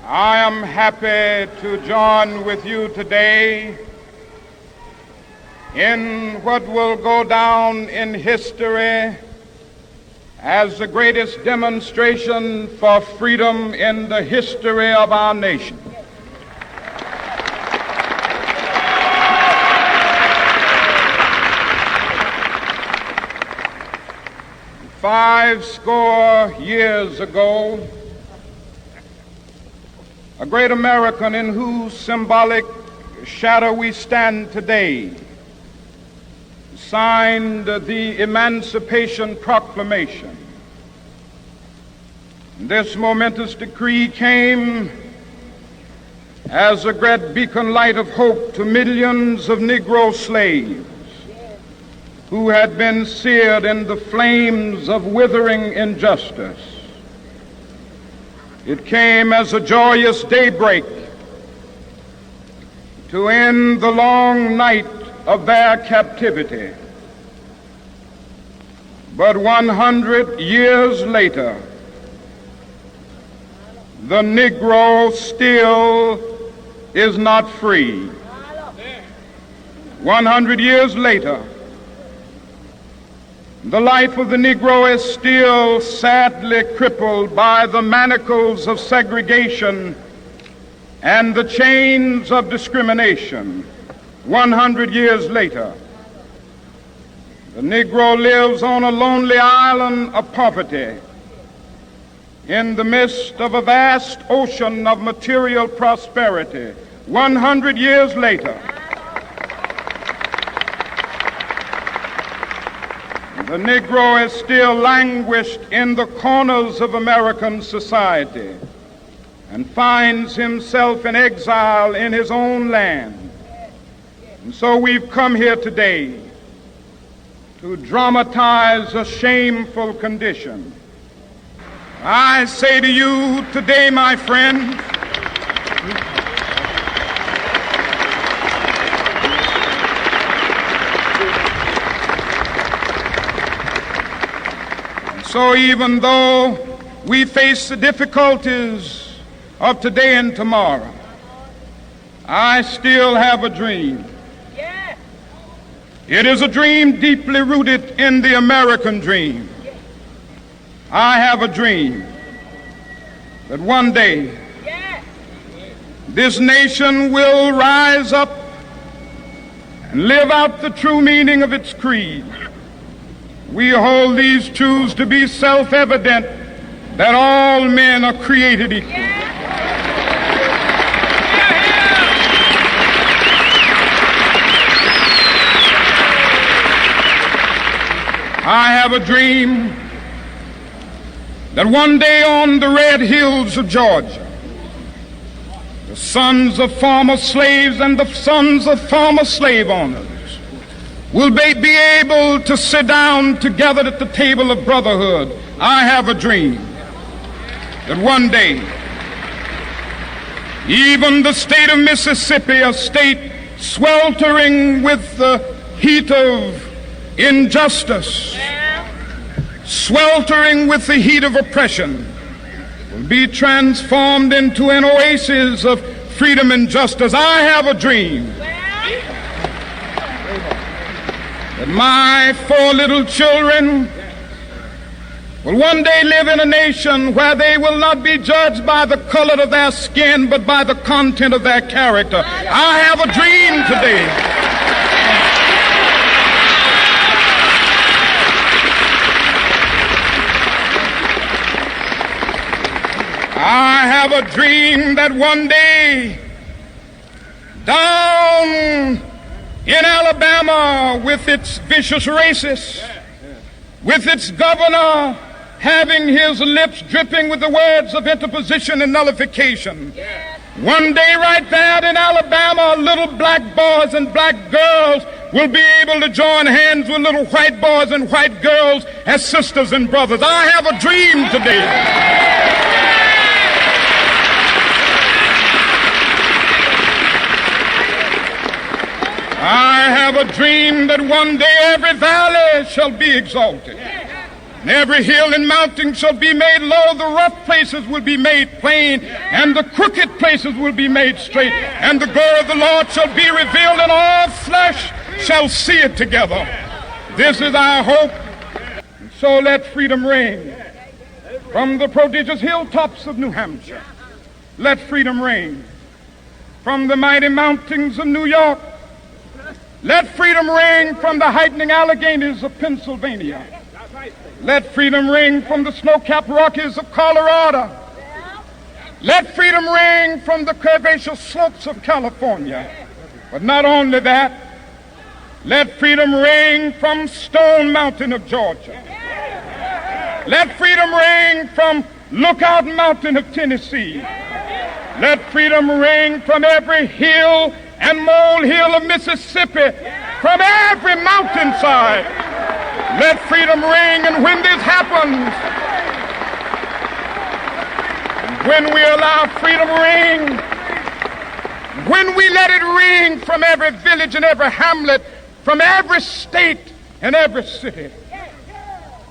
I am happy to join with you today in what will go down in history as the greatest demonstration for freedom in the history of our nation. Five score years ago, a great American in whose symbolic shadow we stand today signed the Emancipation Proclamation. This momentous decree came as a great beacon light of hope to millions of Negro slaves who had been seared in the flames of withering injustice. It came as a joyous daybreak to end the long night of their captivity. But 100 years later, the Negro still is not free. 100 years later, the life of the Negro is still sadly crippled by the manacles of segregation and the chains of discrimination. 100 years later, the Negro lives on a lonely island of poverty in the midst of a vast ocean of material prosperity. 100 years later, the Negro is still languished in the corners of American society and finds himself in exile in his own land. And so we've come here today to dramatize a shameful condition. I say to you today, my friend, so even though we face the difficulties of today and tomorrow, I still have a dream. It is a dream deeply rooted in the American dream. I have a dream that one day this nation will rise up and live out the true meaning of its creed. We hold these truths to be self-evident, that all men are created equal. I have a dream that one day on the red hills of Georgia, the sons of former slaves and the sons of former slave owners will be able to sit down together at the table of brotherhood. I have a dream that one day, even the state of Mississippi, a state sweltering with the heat of injustice, sweltering with the heat of oppression, will be transformed into an oasis of freedom and justice. I have a dream that my four little children will one day live in a nation where they will not be judged by the color of their skin, but by the content of their character. I have a dream today I have a dream that one day down in Alabama, with its vicious racists, with its governor having his lips dripping with the words of interposition and nullification, one day right there in Alabama, little black boys and black girls will be able to join hands with little white boys and white girls as sisters and brothers. I have a dream today I have a dream that one day every valley shall be exalted. And every hill and mountain shall be made low, the rough places will be made plain, and the crooked places will be made straight. And the glory of the Lord shall be revealed, and all flesh shall see it together. This is our hope. And so let freedom reign from the prodigious hilltops of New Hampshire. Let freedom reign from the mighty mountains of New York. Let freedom ring from the heightening Alleghenies of Pennsylvania. Let freedom ring from the snow-capped Rockies of Colorado. Let freedom ring from the curvaceous slopes of California. But not only that, let freedom ring from Stone Mountain of Georgia. Let freedom ring from Lookout Mountain of Tennessee. Let freedom ring from every hill and molehill of Mississippi, from every mountainside. Let freedom ring, and when this happens, when we allow freedom ring, when we let it ring from every village and every hamlet, from every state and every city,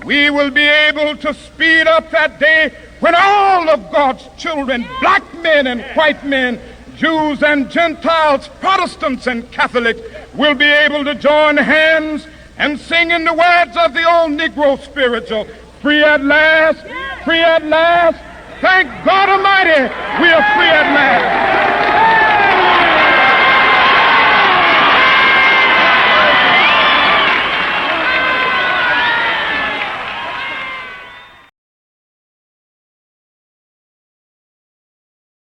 we will be able to speed up that day when all of God's children, black men and white men, Jews and Gentiles, Protestants and Catholics, will be able to join hands and sing in the words of the old Negro spiritual, free at last, free at last. Thank God Almighty, we are free at last.